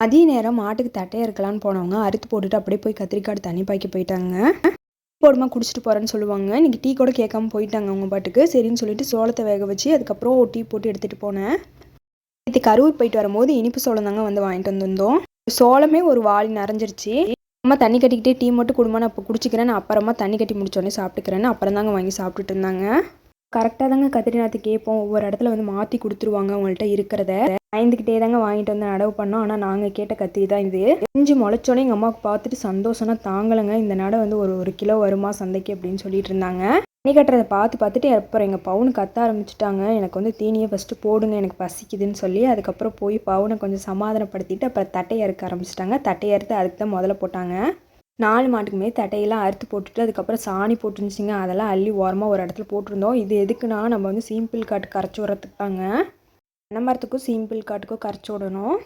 மதிய நேரம் மாட்டுக்கு தட்டையாக இருக்கலான்னு போனவங்க அறுத்து போட்டுட்டு அப்படியே போய் கத்திரிக்காடு தண்ணி பாய்க்க போயிட்டாங்க. போடுமா குடிச்சிட்டு போகிறேன்னு சொல்லுவாங்க. இன்றைக்கி டீ கூட கேட்காம போயிட்டாங்க அவங்க பாட்டுக்கு. சரின்னு சொல்லிட்டு சோளத்தை வேக வச்சு அதுக்கப்புறம் டீ போட்டு எடுத்துகிட்டு போனேன். நேற்று கரூர் போயிட்டு வரும்போது இனிப்பு சோளம் தாங்க வந்து வாங்கிட்டு வந்திருந்தோம். சோளமே ஒரு வாளி நிறைஞ்சிருச்சு. அம்மா தண்ணி கட்டிக்கிட்டே டீ மட்டும் குடுமா, நான் இப்போ குடிச்சிக்கிறேன், நான் அப்புறமா தண்ணி கட்டி முடிச்சோடனே சாப்பிட்டுக்கிறேன்னு அப்புறம் தாங்க வாங்கி சாப்பிட்டுட்டு இருந்தாங்க. கரெக்டாக தாங்க கத்திரி நாற்று கேட்போம். ஒவ்வொரு இடத்துல வந்து மாற்றி கொடுத்துருவாங்க அவங்கள்ட்ட இருக்கிறத. பயந்துக்கிட்டே தாங்க வாங்கிட்டு வந்து நடவு பண்ணோம். ஆனால் நாங்கள் கேட்ட கத்திரி தான் இது. இஞ்சி முளைச்சோன்னே எங்கள் அம்மாவுக்கு பார்த்துட்டு சந்தோஷம்னா தாங்கலைங்க. இந்த நடை வந்து ஒரு கிலோ வருமா சந்தைக்கு அப்படின்னு சொல்லிட்டு இருந்தாங்க. தண்ணி கட்டுறதை பார்த்துட்டு அப்புறம் எங்கள் பவுனு கத்த ஆரம்பிச்சிட்டாங்க. எனக்கு வந்து தீனியை ஃபஸ்ட்டு போடுங்க, எனக்கு பசிக்குதுன்னு சொல்லி. அதுக்கப்புறம் போய் பவுனை கொஞ்சம் சமாதானப்படுத்திட்டு அப்புறம் தட்டையை அறுக்க ஆரம்பிச்சிட்டாங்க. தட்டையை அறுத்து அதுக்கு தான் முதல்ல போட்டாங்க. 4 மாட்டுக்குமே தட்டையெல்லாம் அறுத்து போட்டுட்டு அதுக்கப்புறம் சாணி போட்டுருந்துச்சிங்க. அதெல்லாம் அள்ளி ஓரமாக ஒரு இடத்துல போட்டிருந்தோம். இது எதுக்குன்னா நம்ம வந்து சீம்பிள் காட்டு கரைச்சி விட்றதுக்கு தாங்க. தென்னை மரத்துக்கும் சீம்பிள் காட்டுக்கும் கரைச்சி விடணும்.